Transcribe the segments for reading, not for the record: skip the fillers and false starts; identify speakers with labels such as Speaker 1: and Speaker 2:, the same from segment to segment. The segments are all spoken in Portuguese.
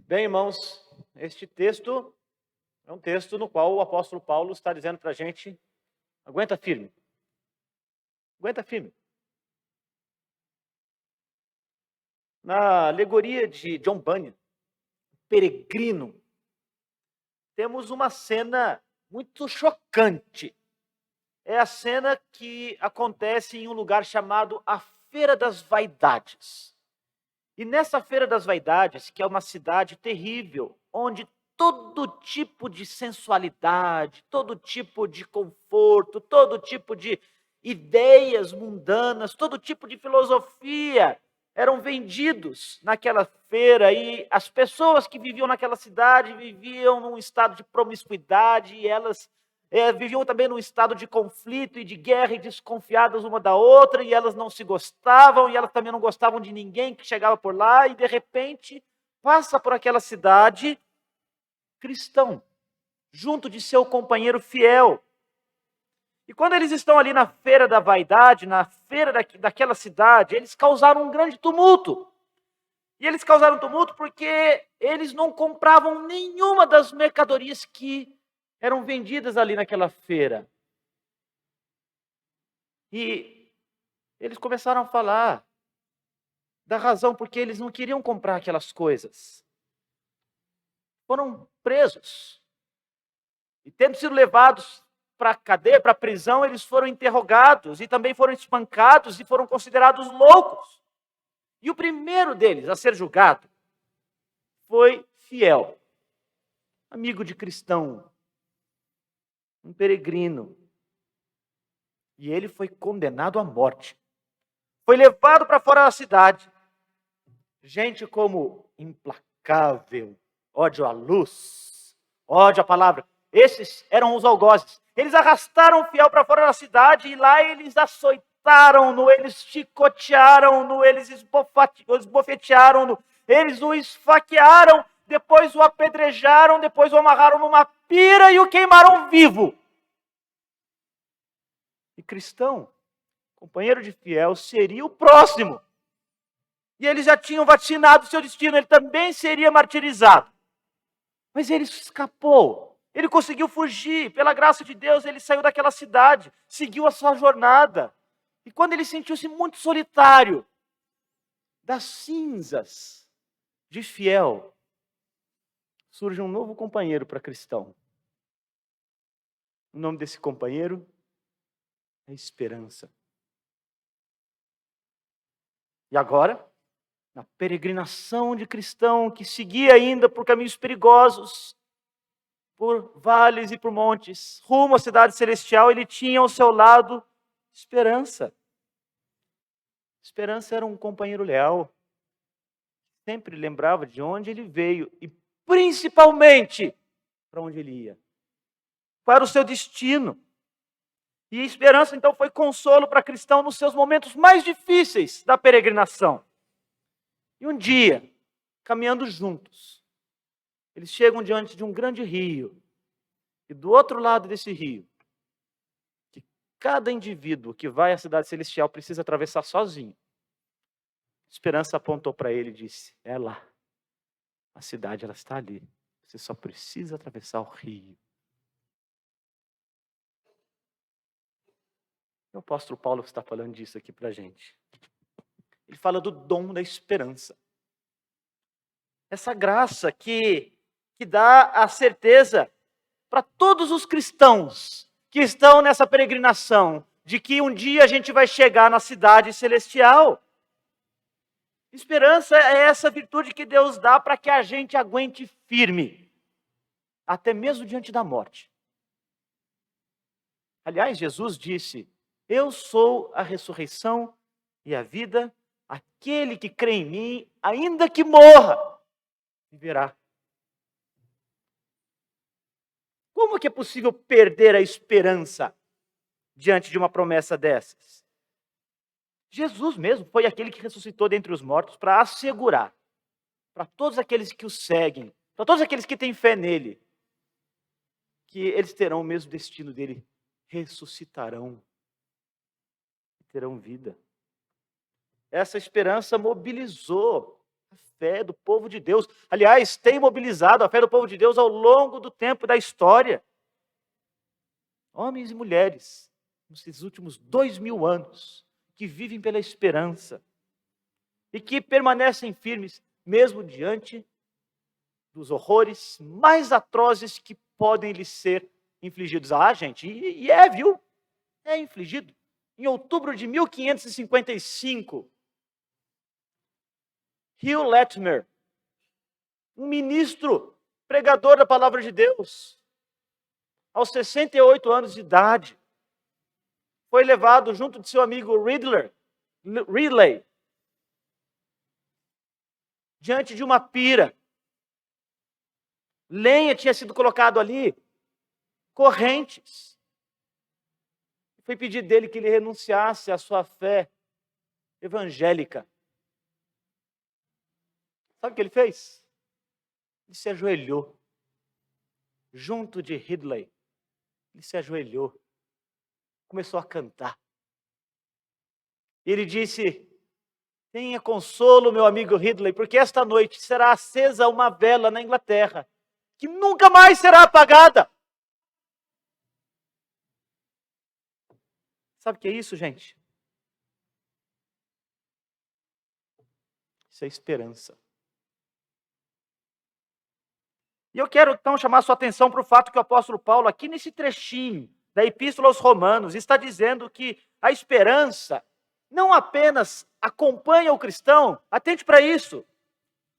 Speaker 1: Bem, irmãos, este texto é um texto no qual o apóstolo Paulo está dizendo para a gente: aguenta firme, aguenta firme. Na alegoria de John Bunyan, Peregrino, temos uma cena muito chocante. É a cena que acontece em um lugar chamado a Feira das Vaidades. E nessa Feira das Vaidades, que é uma cidade terrível, onde todo tipo de sensualidade, todo tipo de conforto, todo tipo de ideias mundanas, todo tipo de filosofia eram vendidos naquela feira, e as pessoas que viviam naquela cidade viviam num estado de promiscuidade, e elas viviam também num estado de conflito e de guerra, e desconfiadas uma da outra, e elas não se gostavam, e elas também não gostavam de ninguém que chegava por lá, e de repente passa por aquela cidade cristão, junto de seu companheiro fiel. E quando eles estão ali na feira da vaidade, na feira daquela cidade, eles causaram um grande tumulto. E eles causaram tumulto porque eles não compravam nenhuma das mercadorias que eram vendidas ali naquela feira. E eles começaram a falar da razão porque eles não queriam comprar aquelas coisas. Foram presos. E tendo sido levados para a cadeia, para a prisão, eles foram interrogados e também foram espancados e foram considerados loucos. E o primeiro deles a ser julgado foi Fiel, amigo de cristão, um peregrino. E ele foi condenado à morte. Foi levado para fora da cidade. Gente como implacável, ódio à luz, ódio à palavra. Esses eram os algozes. Eles arrastaram o Fiel para fora da cidade e lá eles açoitaram-no, eles chicotearam-no, eles esbofetearam-no, eles o esfaquearam, depois o apedrejaram, depois o amarraram numa pira e o queimaram vivo. E cristão, companheiro de Fiel, seria o próximo. E eles já tinham vacinado o seu destino, ele também seria martirizado. Mas ele escapou. Ele conseguiu fugir, pela graça de Deus, ele saiu daquela cidade, seguiu a sua jornada. E quando ele sentiu-se muito solitário, das cinzas de Fiel, surge um novo companheiro para cristão. O nome desse companheiro é Esperança. E agora, na peregrinação de cristão que seguia ainda por caminhos perigosos, por vales e por montes, rumo à cidade celestial, ele tinha ao seu lado Esperança. Esperança era um companheiro leal, sempre lembrava de onde ele veio e principalmente para onde ele ia, para o seu destino. E a Esperança então foi consolo para cristão nos seus momentos mais difíceis da peregrinação. E um dia, caminhando juntos, eles chegam diante de um grande rio. E do outro lado desse rio, que cada indivíduo que vai à cidade celestial precisa atravessar sozinho, Esperança apontou para ele e disse: é lá. A cidade, ela está ali. Você só precisa atravessar o rio. O apóstolo Paulo está falando disso aqui para a gente. Ele fala do dom da esperança. Essa graça que dá a certeza para todos os cristãos que estão nessa peregrinação, de que um dia a gente vai chegar na cidade celestial. Esperança é essa virtude que Deus dá para que a gente aguente firme, até mesmo diante da morte. Aliás, Jesus disse: eu sou a ressurreição e a vida, aquele que crê em mim, ainda que morra, viverá. Como que é possível perder a esperança diante de uma promessa dessas? Jesus mesmo foi aquele que ressuscitou dentre os mortos para assegurar para todos aqueles que o seguem, para todos aqueles que têm fé nele, que eles terão o mesmo destino dele, ressuscitarão, terão vida. Essa esperança mobilizou a fé do povo de Deus. Aliás, tem mobilizado a fé do povo de Deus ao longo do tempo da história. Homens e mulheres, nesses últimos 2000 anos, que vivem pela esperança e que permanecem firmes, mesmo diante dos horrores mais atrozes que podem lhes ser infligidos. Ah, gente, viu? É infligido. Em outubro de 1555, Hugh Latimer, um ministro, pregador da palavra de Deus, aos 68 anos de idade, foi levado junto de seu amigo Ridley, diante de uma pira. Lenha tinha sido colocado ali, correntes. Foi pedido dele que ele renunciasse à sua fé evangélica. Sabe o que ele fez? Ele se ajoelhou. Junto de Ridley. Ele se ajoelhou. Começou a cantar. Ele disse: tenha consolo, meu amigo Ridley, porque esta noite será acesa uma vela na Inglaterra, que nunca mais será apagada. Sabe o que é isso, gente? Isso é esperança. E eu quero então chamar a sua atenção para o fato que o apóstolo Paulo, aqui nesse trechinho da Epístola aos Romanos, está dizendo que a esperança não apenas acompanha o cristão, atente para isso,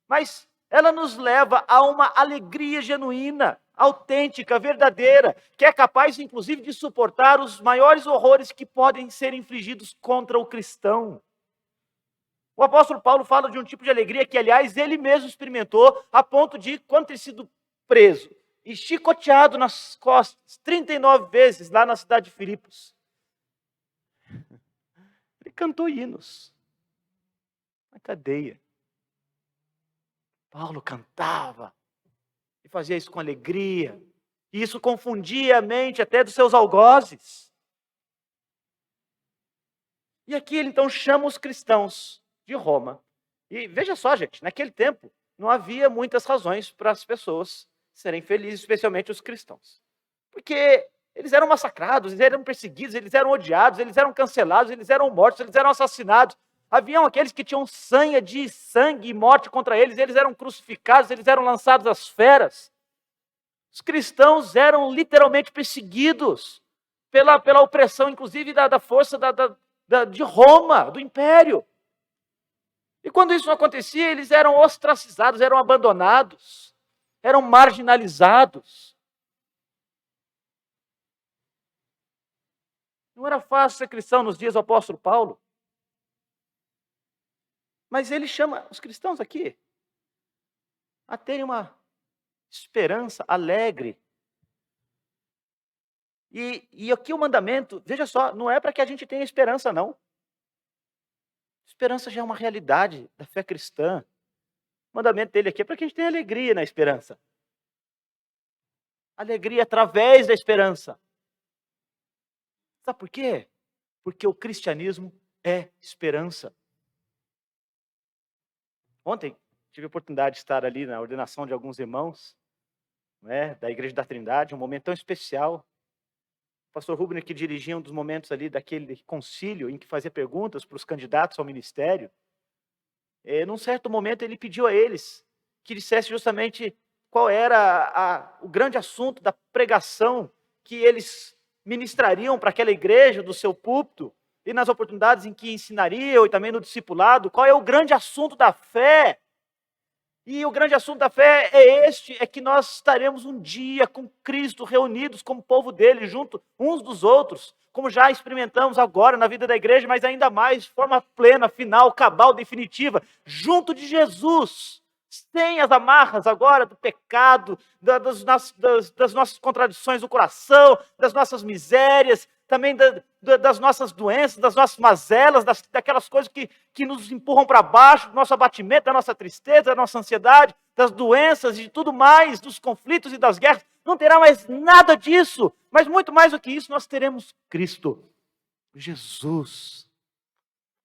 Speaker 1: mas ela nos leva a uma alegria genuína, autêntica, verdadeira, que é capaz, inclusive, de suportar os maiores horrores que podem ser infligidos contra o cristão. O apóstolo Paulo fala de um tipo de alegria que, aliás, ele mesmo experimentou, a ponto de, quando ter sido preso e chicoteado nas costas 39 vezes lá na cidade de Filipos, ele cantou hinos na cadeia. Paulo cantava e fazia isso com alegria, e isso confundia a mente até dos seus algozes. E aqui ele então chama os cristãos de Roma. E veja só, gente, naquele tempo não havia muitas razões para as pessoas serem felizes, especialmente os cristãos. Porque eles eram massacrados, eles eram perseguidos, eles eram odiados, eles eram cancelados, eles eram mortos, eles eram assassinados. Haviam aqueles que tinham sanha de sangue e morte contra eles, eles eram crucificados, eles eram lançados às feras. Os cristãos eram literalmente perseguidos pela opressão, inclusive da força de Roma, do Império. E quando isso não acontecia, eles eram ostracizados, eram abandonados, eram marginalizados. Não era fácil ser cristão nos dias do apóstolo Paulo. Mas ele chama os cristãos aqui a terem uma esperança alegre. E aqui o mandamento, veja só, não é para que a gente tenha esperança, não. Esperança já é uma realidade da fé cristã. O mandamento dele aqui é para que a gente tenha alegria na esperança. Alegria através da esperança. Sabe por quê? Porque o cristianismo é esperança. Ontem tive a oportunidade de estar ali na ordenação de alguns irmãos, da Igreja da Trindade, um momento tão especial. O pastor Rubner, que dirigia um dos momentos ali daquele concílio em que fazia perguntas para os candidatos ao ministério, num certo momento ele pediu a eles que dissesse justamente qual era o grande assunto da pregação que eles ministrariam para aquela igreja do seu púlpito e nas oportunidades em que ensinariam e também no discipulado, qual é o grande assunto da fé. E o grande assunto da fé é que nós estaremos um dia com Cristo reunidos como povo dele, junto uns dos outros, como já experimentamos agora na vida da igreja, mas ainda mais, de forma plena, final, cabal, definitiva, junto de Jesus, sem as amarras agora do pecado, das nossas contradições do coração, das nossas misérias, também das nossas doenças, das nossas mazelas, daquelas coisas que nos empurram para baixo, do nosso abatimento, da nossa tristeza, da nossa ansiedade, das doenças e de tudo mais, dos conflitos e das guerras. Não terá mais nada disso, mas muito mais do que isso, nós teremos Cristo, Jesus.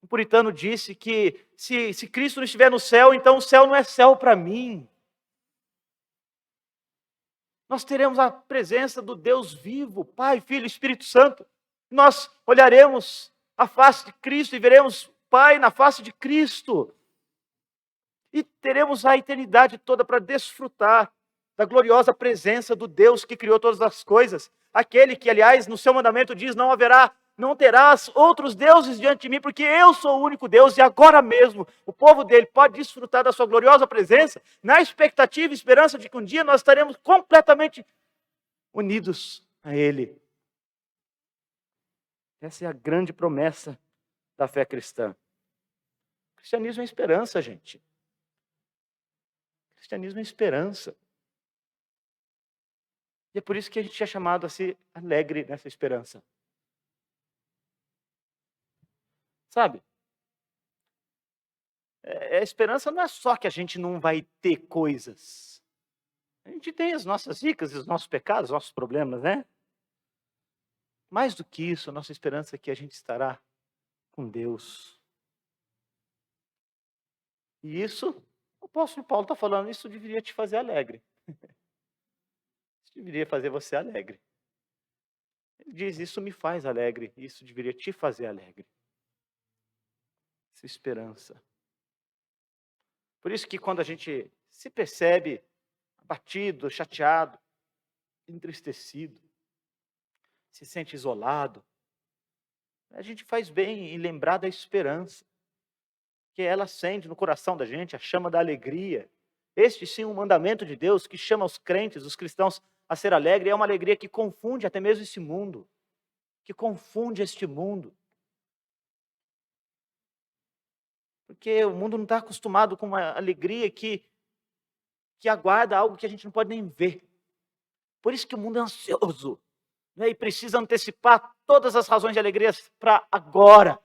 Speaker 1: Um puritano disse que se Cristo não estiver no céu, então o céu não é céu para mim. Nós teremos a presença do Deus vivo, Pai, Filho e Espírito Santo. Nós olharemos a face de Cristo e veremos o Pai na face de Cristo. E teremos a eternidade toda para desfrutar da gloriosa presença do Deus que criou todas as coisas. Aquele que, aliás, no seu mandamento diz, não terás outros deuses diante de mim, porque eu sou o único Deus, e agora mesmo o povo dele pode desfrutar da sua gloriosa presença, na expectativa e esperança de que um dia nós estaremos completamente unidos a ele. Essa é a grande promessa da fé cristã. O cristianismo é esperança, gente. O cristianismo é esperança. E é por isso que a gente é chamado a ser alegre nessa esperança. Sabe? A esperança não é só que a gente não vai ter coisas. A gente tem as nossas dicas, os nossos pecados, os nossos problemas, né? Mais do que isso, a nossa esperança é que a gente estará com Deus. E isso, o apóstolo Paulo está falando, isso deveria te fazer alegre. Isso deveria fazer você alegre. Ele diz, isso me faz alegre, isso deveria te fazer alegre. Essa esperança. Por isso que quando a gente se percebe abatido, chateado, entristecido, se sente isolado, a gente faz bem em lembrar da esperança, que ela acende no coração da gente a chama da alegria. Este sim é um mandamento de Deus que chama os crentes, os cristãos, a ser alegre. É uma alegria que confunde até mesmo esse mundo, que confunde este mundo. Porque o mundo não está acostumado com uma alegria que aguarda algo que a gente não pode nem ver. Por isso que o mundo é ansioso, né? E precisa antecipar todas as razões de alegria para agora.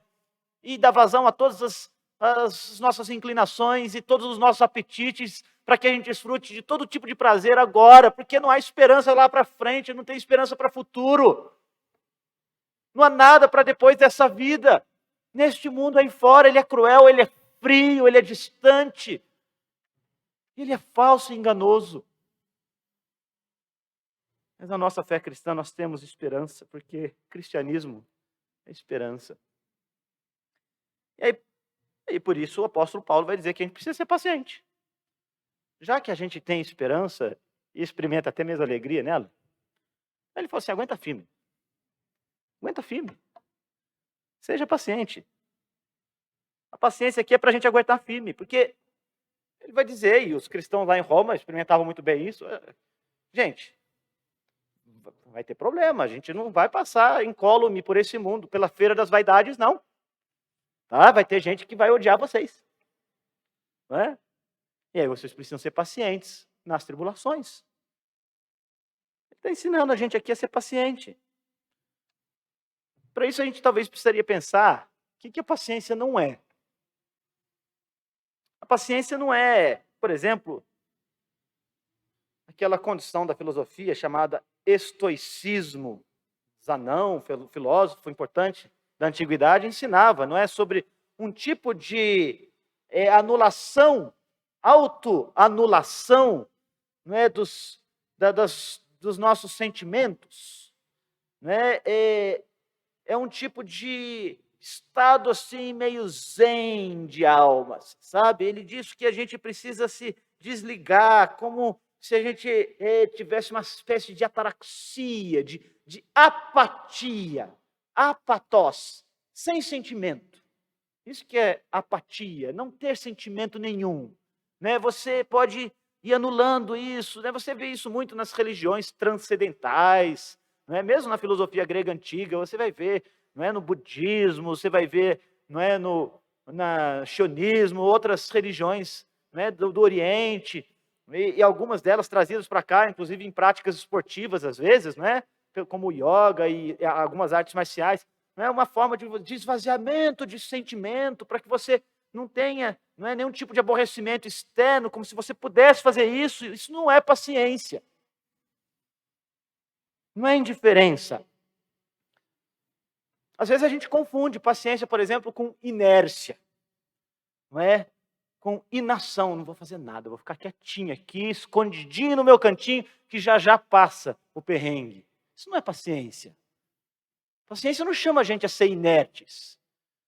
Speaker 1: E dar vazão a todas as nossas inclinações e todos os nossos apetites para que a gente desfrute de todo tipo de prazer agora. Porque não há esperança lá para frente, não tem esperança para o futuro. Não há nada para depois dessa vida. Neste mundo aí fora, ele é cruel, ele é frio, ele é distante. Ele é falso e enganoso. Mas na nossa fé cristã nós temos esperança, porque cristianismo é esperança. E por isso o apóstolo Paulo vai dizer que a gente precisa ser paciente. Já que a gente tem esperança e experimenta até mesmo alegria nela, ele falou assim, aguenta firme. Aguenta firme. Seja paciente. A paciência aqui é para a gente aguentar firme, porque ele vai dizer, e os cristãos lá em Roma experimentavam muito bem isso, gente, vai ter problema, a gente não vai passar incólume por esse mundo, pela feira das vaidades, não. Tá? Vai ter gente que vai odiar vocês. Não é? E aí vocês precisam ser pacientes nas tribulações. Ele está ensinando a gente aqui a ser paciente. Para isso a gente talvez precisaria pensar o que a paciência não é. A paciência não é, por exemplo, aquela condição da filosofia chamada estoicismo. Zanão, filósofo importante da antiguidade, ensinava, não é, sobre um tipo de anulação, autoanulação, não é, dos nossos sentimentos, não é? É um tipo de estado assim meio zen de alma, sabe? Ele diz que a gente precisa se desligar, como se a gente tivesse uma espécie de ataraxia, de apatia, apatos, sem sentimento. Isso que é apatia, não ter sentimento nenhum, né? Você pode ir anulando isso, né? Você vê isso muito nas religiões transcendentais, não é? Mesmo na filosofia grega antiga, você vai ver, não é, no budismo, você vai ver, não é, no sionismo, outras religiões, né, do Oriente, e algumas delas trazidas para cá, inclusive em práticas esportivas às vezes, né, como o yoga e algumas artes marciais, não é uma forma de esvaziamento de sentimento, para que você não tenha, não é, nenhum tipo de aborrecimento externo, como se você pudesse fazer isso. Isso não é paciência. Não é indiferença. Às vezes a gente confunde paciência, por exemplo, com inércia, não é? Com inação, não vou fazer nada, vou ficar quietinho aqui, escondidinho no meu cantinho, que já já passa o perrengue. Isso não é paciência. Paciência não chama a gente a ser inertes.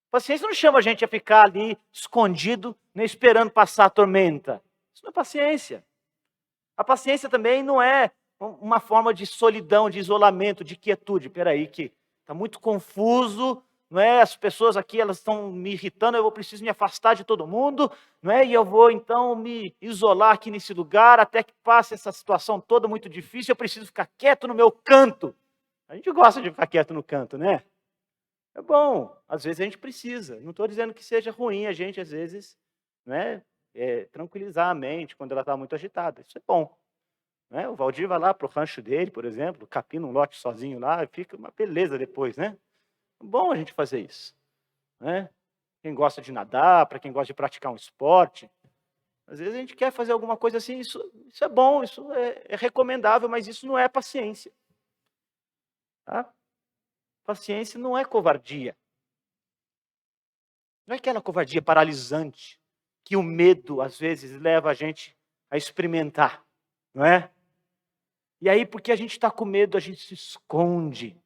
Speaker 1: Paciência não chama a gente a ficar ali escondido, nem esperando passar a tormenta. Isso não é paciência. A paciência também não é uma forma de solidão, de isolamento, de quietude. Espera aí que está muito confuso, não é? As pessoas aqui elas estão me irritando, eu preciso me afastar de todo mundo, não é? E eu vou então me isolar aqui nesse lugar até que passe essa situação toda muito difícil. Eu preciso ficar quieto no meu canto. A gente gosta de ficar quieto no canto, né? É bom, às vezes a gente precisa. Não estou dizendo que seja ruim a gente, às vezes, né, tranquilizar a mente quando ela está muito agitada. Isso é bom. Né? O Valdir vai lá para o rancho dele, por exemplo, capina um lote sozinho lá, e fica uma beleza depois, né? É bom a gente fazer isso. Né? Quem gosta de nadar, para quem gosta de praticar um esporte, às vezes a gente quer fazer alguma coisa assim, isso é bom, isso é recomendável, mas isso não é paciência. Tá? Paciência não é covardia. Não é aquela covardia paralisante que o medo, às vezes, leva a gente a experimentar, não é? E aí, porque a gente está com medo, a gente se esconde.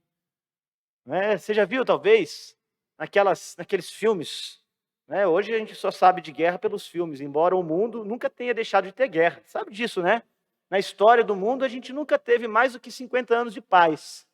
Speaker 1: Não é? Você já viu, talvez, naqueles filmes, né? Hoje a gente só sabe de guerra pelos filmes, embora o mundo nunca tenha deixado de ter guerra. Sabe disso, né? Na história do mundo, a gente nunca teve mais do que 50 anos de paz.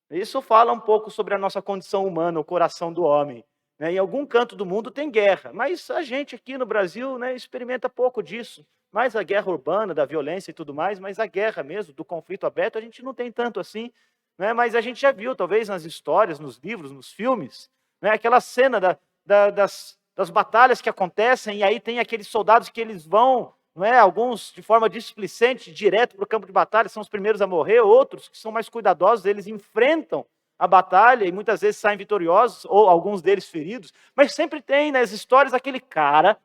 Speaker 1: Isso fala um pouco sobre a nossa condição humana, o coração do homem. Né? Em algum canto do mundo tem guerra, mas a gente aqui no Brasil, né, experimenta pouco disso. Mais a guerra urbana, da violência e tudo mais, mas a guerra mesmo, do conflito aberto, a gente não tem tanto assim. Né? Mas a gente já viu, talvez, nas histórias, nos livros, nos filmes, né, aquela cena das batalhas que acontecem, e aí tem aqueles soldados que eles vão, não é, alguns de forma displicente, direto para o campo de batalha, são os primeiros a morrer, outros que são mais cuidadosos, eles enfrentam a batalha e muitas vezes saem vitoriosos, ou alguns deles feridos, mas sempre tem nas histórias aquele cara,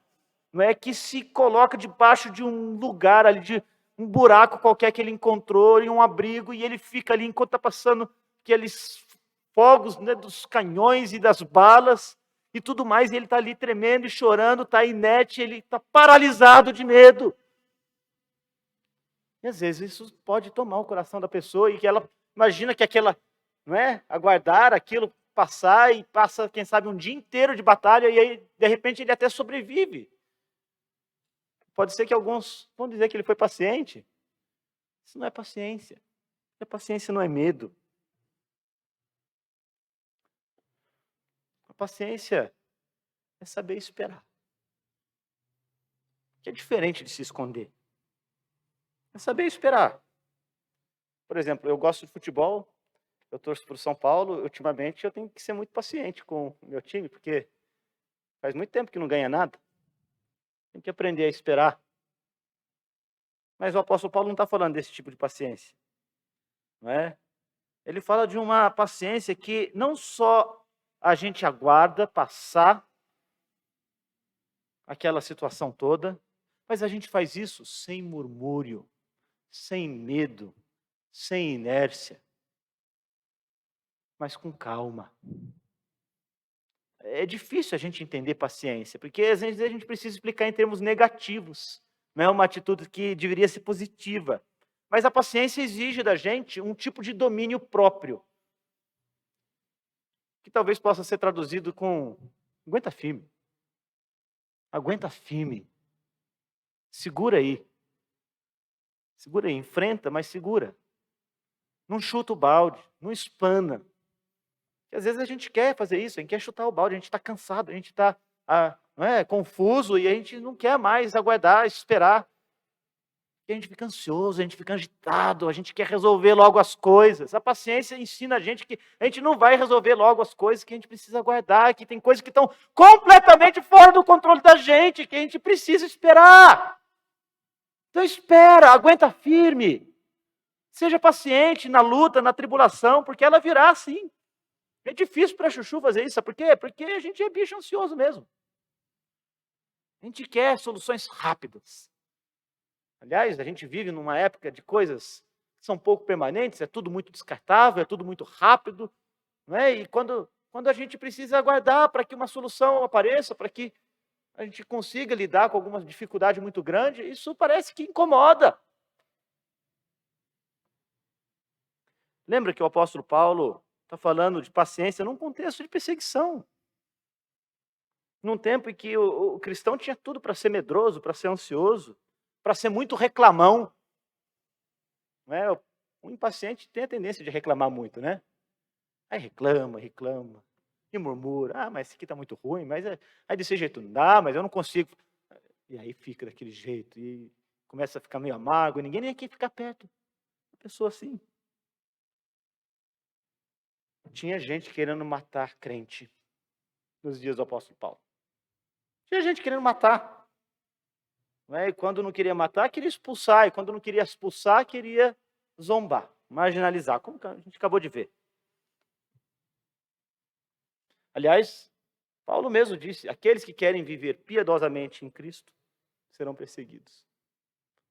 Speaker 1: não é, que se coloca debaixo de um lugar ali, de um buraco qualquer que ele encontrou, em um abrigo, e ele fica ali enquanto está passando aqueles fogos, né, dos canhões e das balas, e tudo mais, e ele está ali tremendo e chorando, está inerte, ele está paralisado de medo. E às vezes isso pode tomar o coração da pessoa, e que ela imagina que aquela, não é, aguardar aquilo passar, e passa, quem sabe, um dia inteiro de batalha, e aí, de repente, ele até sobrevive. Pode ser que alguns vão dizer que ele foi paciente. Isso não é paciência. A paciência não é medo. A paciência é saber esperar. Que é diferente de se esconder. É saber esperar. Por exemplo, eu gosto de futebol, eu torço para o São Paulo, ultimamente eu tenho que ser muito paciente com o meu time, porque faz muito tempo que não ganha nada. Tem que aprender a esperar. Mas o apóstolo Paulo não está falando desse tipo de paciência. Não é? Ele fala de uma paciência que não só a gente aguarda passar aquela situação toda, mas a gente faz isso sem murmúrio, sem medo, sem inércia, mas com calma. É difícil a gente entender paciência, porque às vezes a gente precisa explicar em termos negativos, não é uma atitude que deveria ser positiva. Mas a paciência exige da gente um tipo de domínio próprio, que talvez possa ser traduzido com aguenta firme. Aguenta firme. Segura aí. Segura aí, enfrenta, mas segura. Não chuta o balde, não espana. Porque às vezes a gente quer fazer isso, a gente quer chutar o balde, a gente está cansado, a gente está confuso e a gente não quer mais aguardar, esperar. E a gente fica ansioso, a gente fica agitado, a gente quer resolver logo as coisas. A paciência ensina a gente que a gente não vai resolver logo as coisas, que a gente precisa aguardar, que tem coisas que estão completamente fora do controle da gente, que a gente precisa esperar. Então espera, aguenta firme. Seja paciente na luta, na tribulação, porque ela virá sim. É difícil para a Chuchu fazer isso, sabe por quê? Porque a gente é bicho ansioso mesmo. A gente quer soluções rápidas. Aliás, a gente vive numa época de coisas que são pouco permanentes, é tudo muito descartável, é tudo muito rápido. Não é? E quando quando a gente precisa aguardar para que uma solução apareça, para que a gente consiga lidar com alguma dificuldade muito grande, isso parece que incomoda. Lembra que o apóstolo Paulo está falando de paciência num contexto de perseguição. Num tempo em que o cristão tinha tudo para ser medroso, para ser ansioso, para ser muito reclamão. Não é? O impaciente tem a tendência de reclamar muito, né? Aí reclama, reclama, e murmura. Ah, mas isso aqui está muito ruim, mas aí desse jeito não dá, mas eu não consigo. E aí fica daquele jeito, e começa a ficar meio amargo, e ninguém nem quer ficar perto. Uma pessoa assim. Tinha gente querendo matar crente nos dias do apóstolo Paulo. Tinha gente querendo matar. Não é? E quando não queria matar, queria expulsar. E quando não queria expulsar, queria zombar, marginalizar. Como a gente acabou de ver. Aliás, Paulo mesmo disse, aqueles que querem viver piedosamente em Cristo serão perseguidos.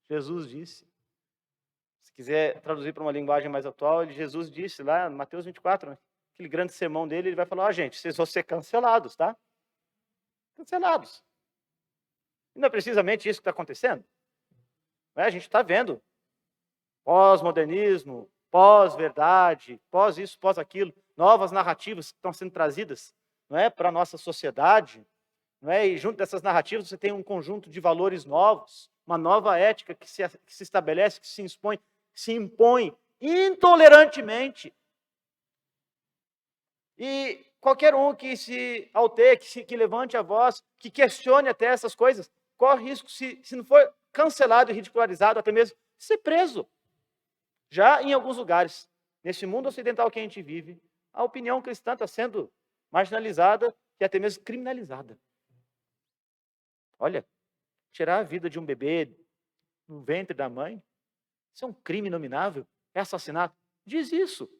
Speaker 1: Jesus disse, se quiser traduzir para uma linguagem mais atual, Jesus disse lá em Mateus 24, né? Aquele grande sermão dele, ele vai falar, gente, vocês vão ser cancelados, tá? Cancelados. E não é precisamente isso que está acontecendo? Não é? A gente está vendo pós-modernismo, pós-verdade, pós isso, pós aquilo, novas narrativas que estão sendo trazidas, não é, para a nossa sociedade, não é? E junto dessas narrativas você tem um conjunto de valores novos, uma nova ética que se estabelece, que se impõe intolerantemente. E qualquer um que se altere, que levante a voz, que questione até essas coisas, corre risco, se não for cancelado e ridicularizado, até mesmo ser preso. Já em alguns lugares, nesse mundo ocidental que a gente vive, a opinião cristã está sendo marginalizada e até mesmo criminalizada. Olha, tirar a vida de um bebê no ventre da mãe, isso é um crime inominável, é assassinato. Diz isso.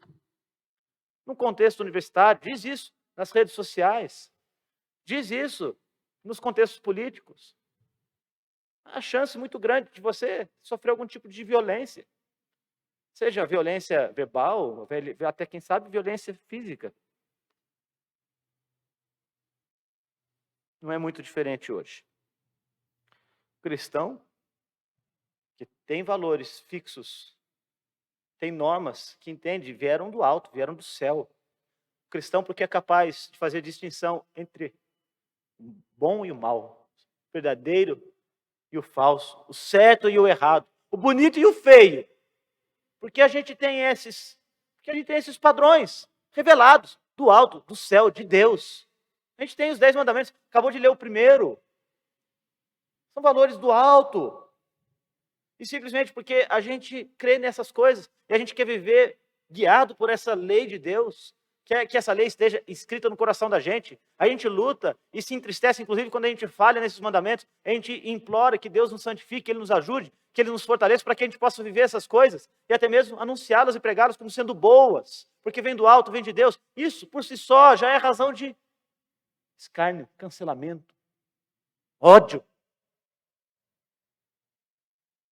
Speaker 1: No contexto universitário, diz isso nas redes sociais, diz isso nos contextos políticos. Há chance muito grande de você sofrer algum tipo de violência. Seja violência verbal, até quem sabe violência física. Não é muito diferente hoje. O cristão, que tem valores fixos, tem normas que entende, vieram do alto, vieram do céu. O cristão, porque é capaz de fazer distinção entre o bom e o mal, o verdadeiro e o falso, o certo e o errado, o bonito e o feio. Porque a gente tem esses padrões revelados do alto, do céu, de Deus. A gente tem os 10 mandamentos, acabou de ler o primeiro. São valores do alto. E simplesmente porque a gente crê nessas coisas e a gente quer viver guiado por essa lei de Deus, quer que essa lei esteja escrita no coração da gente. A gente luta e se entristece, inclusive, quando a gente falha nesses mandamentos. A gente implora que Deus nos santifique, que Ele nos ajude, que Ele nos fortaleça para que a gente possa viver essas coisas e até mesmo anunciá-las e pregá-las como sendo boas, porque vem do alto, vem de Deus. Isso, por si só, já é razão de escárnio, cancelamento, ódio.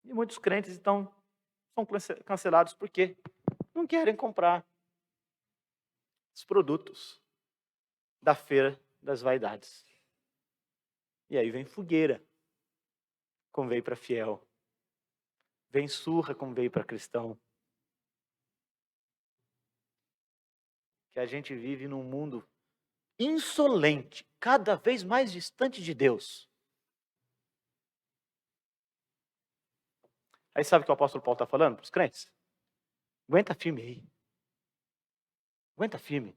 Speaker 1: E muitos crentes são cancelados porque não querem comprar os produtos da feira das vaidades. E aí vem fogueira, como veio para fiel. Vem surra, como veio para cristão. Que a gente vive num mundo insolente, cada vez mais distante de Deus. Aí sabe o que o apóstolo Paulo está falando para os crentes? Aguenta firme aí. Aguenta firme.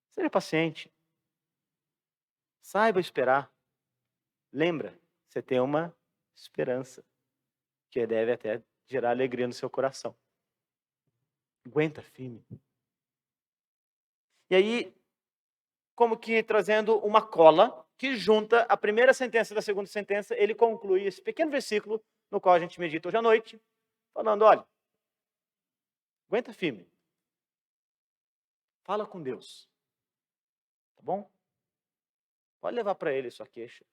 Speaker 1: Seja paciente. Saiba esperar. Lembra, você tem uma esperança que deve até gerar alegria no seu coração. Aguenta firme. E aí, como que trazendo uma cola que junta a primeira sentença da segunda sentença, ele conclui esse pequeno versículo no qual a gente medita hoje à noite, falando, olha, aguenta firme. Fala com Deus. Tá bom? Pode levar para Ele sua queixa.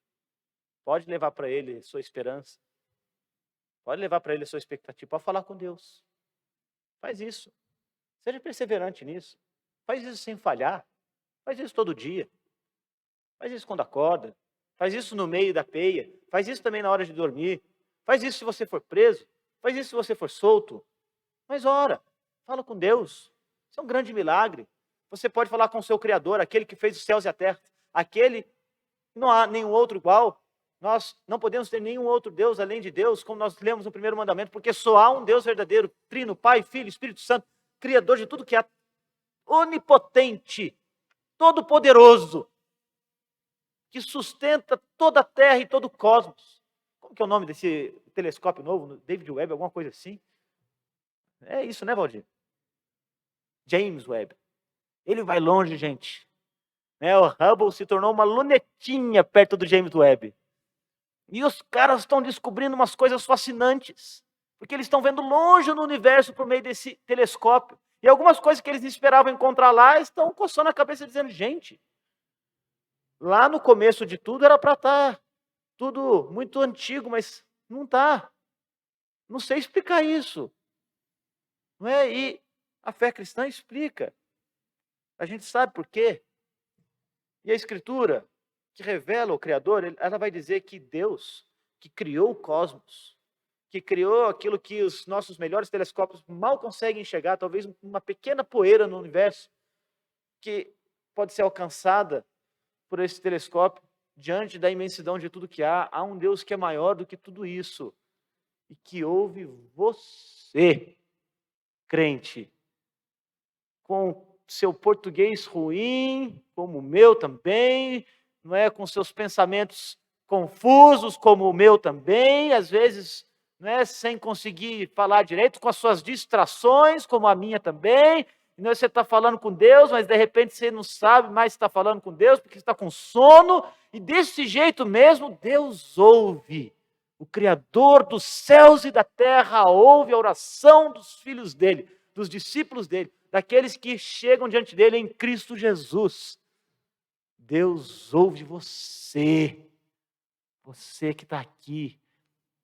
Speaker 1: Pode levar para Ele sua esperança. Pode levar para Ele sua expectativa. Pode falar com Deus. Faz isso. Seja perseverante nisso. Faz isso sem falhar. Faz isso todo dia. Faz isso quando acorda. Faz isso no meio da peia. Faz isso também na hora de dormir. Faz isso se você for preso. Faz isso se você for solto. Mas ora, fala com Deus. Isso é um grande milagre. Você pode falar com o seu Criador, aquele que fez os céus e a terra. Aquele que não há nenhum outro igual. Nós não podemos ter nenhum outro Deus além de Deus, como nós lemos no primeiro mandamento, porque só há um Deus verdadeiro, Trino, Pai, Filho, Espírito Santo, Criador de tudo que há, onipotente, todo-poderoso, que sustenta toda a terra e todo o cosmos. Como que é o nome desse telescópio novo? David Webb, alguma coisa assim? É isso, né, Valdir? James Webb. Ele vai longe, gente. O Hubble se tornou uma lunetinha perto do James Webb. E os caras estão descobrindo umas coisas fascinantes, porque eles estão vendo longe no universo por meio desse telescópio. E algumas coisas que eles esperavam encontrar lá estão coçando a cabeça dizendo, gente, lá no começo de tudo era para estar tudo muito antigo, mas não está. Não sei explicar isso. Não é? E a fé cristã explica. A gente sabe por quê. E a Escritura, que revela o Criador, ela vai dizer que Deus, que criou o cosmos, que criou aquilo que os nossos melhores telescópios mal conseguem enxergar, talvez uma pequena poeira no universo, que pode ser alcançada por esse telescópio, diante da imensidão de tudo que há um Deus que é maior do que tudo isso, e que ouve você, crente, com seu português ruim, como o meu também, não é, com seus pensamentos confusos, como o meu também, às vezes, não é, sem conseguir falar direito, com as suas distrações, como a minha também. Não é, você está falando com Deus, mas de repente você não sabe mais se está falando com Deus, porque está com sono, e desse jeito mesmo, Deus ouve. O Criador dos céus e da terra ouve a oração dos filhos dele, dos discípulos dele, daqueles que chegam diante dele em Cristo Jesus. Deus ouve você, você que está aqui,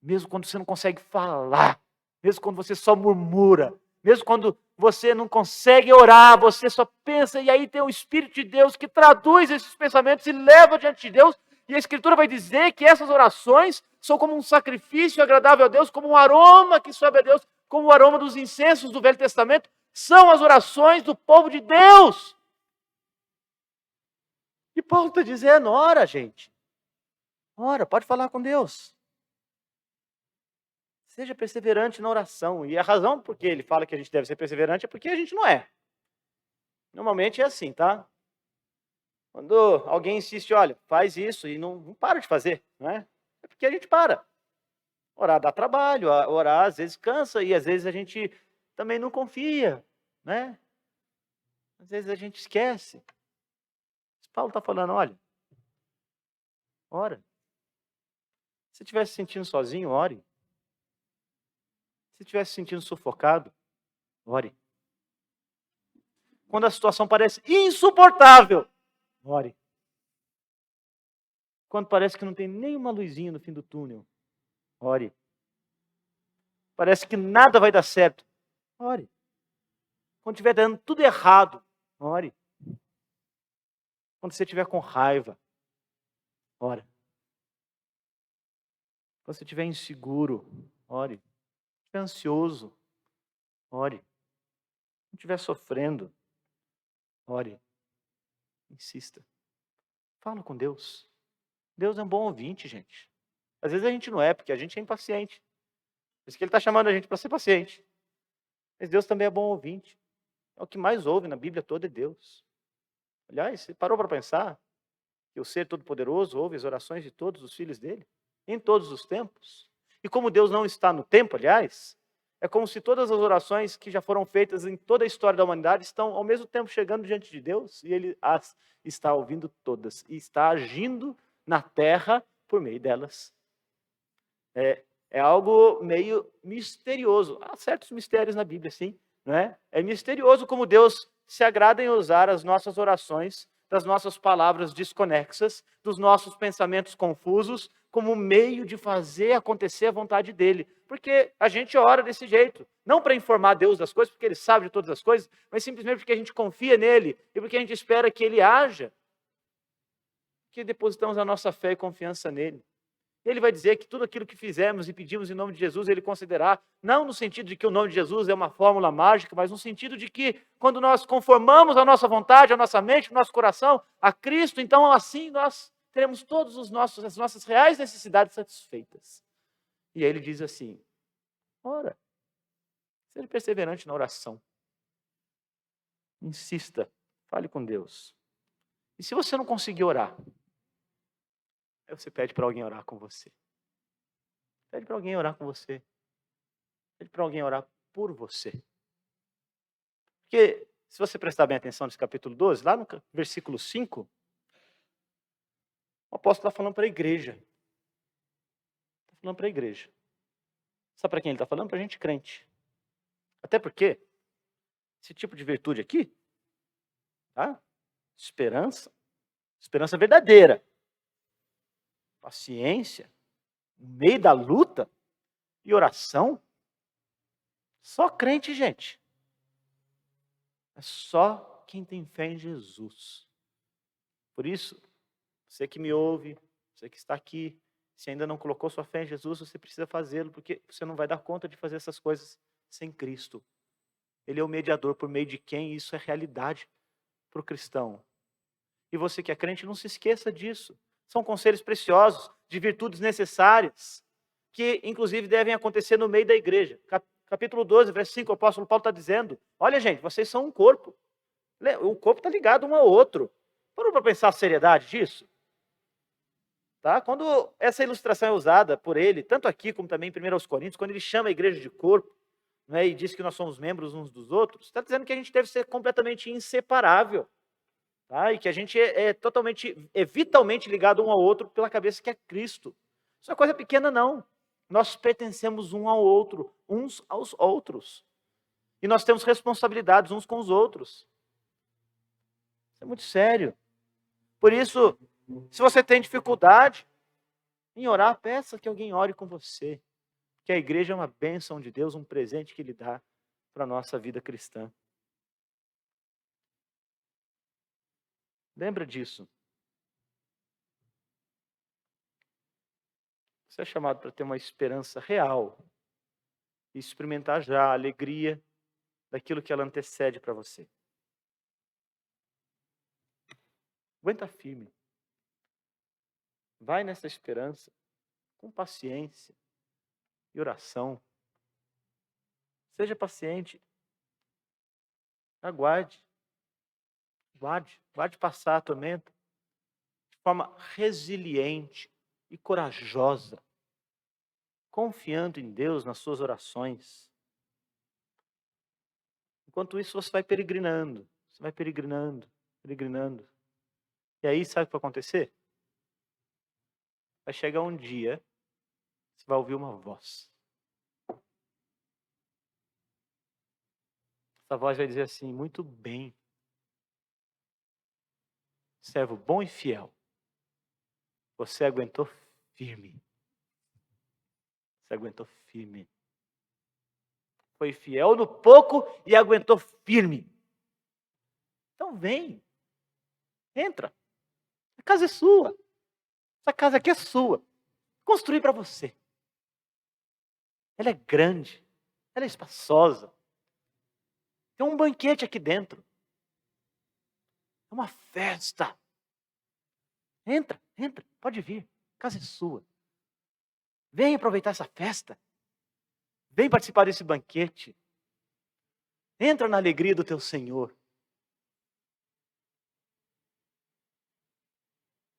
Speaker 1: mesmo quando você não consegue falar, mesmo quando você só murmura, mesmo quando você não consegue orar, você só pensa, e aí tem o Espírito de Deus que traduz esses pensamentos e leva diante de Deus, e a Escritura vai dizer que essas orações são como um sacrifício agradável a Deus, como um aroma que sobe a Deus, como o aroma dos incensos do Velho Testamento, são as orações do povo de Deus. E Paulo está dizendo, ora, gente, ora, pode falar com Deus. Seja perseverante na oração. E a razão por que ele fala que a gente deve ser perseverante é porque a gente não é. Normalmente é assim, tá? Quando alguém insiste, olha, faz isso e não para de fazer, não é? É porque a gente para. Orar dá trabalho, orar às vezes cansa e às vezes a gente também não confia, né? Às vezes a gente esquece. Paulo está falando, olha, ora. Se estiver se sentindo sozinho, ore. Se estiver se sentindo sufocado, ore. Quando a situação parece insuportável, ore. Quando parece que não tem nenhuma luzinha no fim do túnel, ore. Parece que nada vai dar certo, ore. Quando estiver dando tudo errado, ore. Quando você estiver com raiva, ore. Quando você estiver inseguro, ore. Se estiver ansioso, ore. Se estiver sofrendo, ore. Insista. Fala com Deus. Deus é um bom ouvinte, gente. Às vezes a gente não é, porque a gente é impaciente. Por isso que Ele está chamando a gente para ser paciente. Mas Deus também é bom ouvinte. É o que mais ouve na Bíblia toda é Deus. Aliás, você parou para pensar que o Ser Todo-Poderoso ouve as orações de todos os filhos dele? Em todos os tempos. E como Deus não está no tempo, aliás, é como se todas as orações que já foram feitas em toda a história da humanidade estão ao mesmo tempo chegando diante de Deus e Ele as está ouvindo todas e está agindo na terra por meio delas. É algo meio misterioso. Há certos mistérios na Bíblia, sim. Não é? É misterioso como Deus se agrada em usar as nossas orações, das nossas palavras desconexas, dos nossos pensamentos confusos, como meio de fazer acontecer a vontade dele. porque a gente ora desse jeito. Não para informar Deus das coisas, porque Ele sabe de todas as coisas, mas simplesmente porque a gente confia nele e porque a gente espera que Ele haja, que depositamos a nossa fé e confiança nele. Ele vai dizer que tudo aquilo que fizermos e pedimos em nome de Jesus, Ele considerará, não no sentido de que o nome de Jesus é uma fórmula mágica, mas no sentido de que quando nós conformamos a nossa vontade, a nossa mente, o nosso coração a Cristo, então assim nós teremos todas as nossas reais necessidades satisfeitas. E aí ele diz assim, ora, seja perseverante na oração. Insista, fale com Deus. E se você não conseguir orar, aí você pede para alguém orar com você. Pede para alguém orar com você. Pede para alguém orar por você. Porque, se você prestar bem atenção nesse capítulo 12, lá no versículo 5, o apóstolo está falando para a igreja. Está falando para a igreja. Sabe para quem ele está falando? Para a gente crente. Até porque, esse tipo de virtude aqui, tá? Esperança verdadeira, paciência, no meio da luta e oração, só crente, gente. É só quem tem fé em Jesus. Por isso, você que me ouve, você que está aqui, se ainda não colocou sua fé em Jesus, você precisa fazê-lo, porque você não vai dar conta de fazer essas coisas sem Cristo. Ele é o mediador por meio de quem isso é realidade para o cristão. E você que é crente, não se esqueça disso. São conselhos preciosos, de virtudes necessárias, que inclusive devem acontecer no meio da igreja. Capítulo 12, verso 5, o apóstolo Paulo está dizendo, olha gente, vocês são um corpo. O corpo está ligado um ao outro. Parou para pensar a seriedade disso? Tá? Quando essa ilustração é usada por ele, tanto aqui como também em 1 Coríntios, quando ele chama a igreja de corpo, né, e diz que nós somos membros uns dos outros, está dizendo que a gente deve ser completamente inseparável. Tá? E que a gente é vitalmente ligado um ao outro pela cabeça que é Cristo. Isso não é coisa pequena, não. Nós pertencemos um ao outro, uns aos outros. E nós temos responsabilidades uns com os outros. Isso é muito sério. Por isso, se você tem dificuldade em orar, peça que alguém ore com você. Que a igreja é uma bênção de Deus, um presente que Ele dá para a nossa vida cristã. Lembra disso. Você é chamado para ter uma esperança real e experimentar já a alegria daquilo que ela antecede para você. Aguenta firme. Vai nessa esperança, com paciência e oração. Seja paciente. Aguarde. Guarde passar a tormenta de forma resiliente e corajosa, confiando em Deus nas suas orações. Enquanto isso, você vai peregrinando. Você vai peregrinando. E aí, sabe o que vai acontecer? Vai chegar um dia, você vai ouvir uma voz. Essa voz vai dizer assim, muito bem, servo bom e fiel. Você aguentou firme. Você aguentou firme. Foi fiel no pouco e aguentou firme. Então vem. Entra. A casa é sua. Essa casa aqui é sua. Construí para você. Ela é grande. Ela é espaçosa. Tem um banquete aqui dentro. É uma festa. Entra. Pode vir. A casa é sua. Vem aproveitar essa festa. Vem participar desse banquete. Entra na alegria do teu Senhor.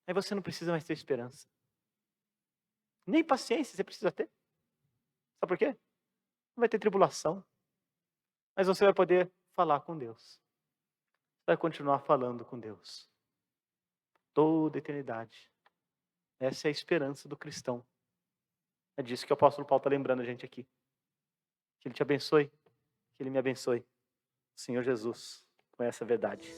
Speaker 1: Aí você não precisa mais ter esperança. Nem paciência você precisa ter. Sabe por quê? Não vai ter tribulação. Mas você vai poder falar com Deus. Vai continuar falando com Deus. Toda a eternidade. Essa é a esperança do cristão. É disso que o apóstolo Paulo está lembrando a gente aqui. Que Ele te abençoe. Que Ele me abençoe. Senhor Jesus, com essa verdade.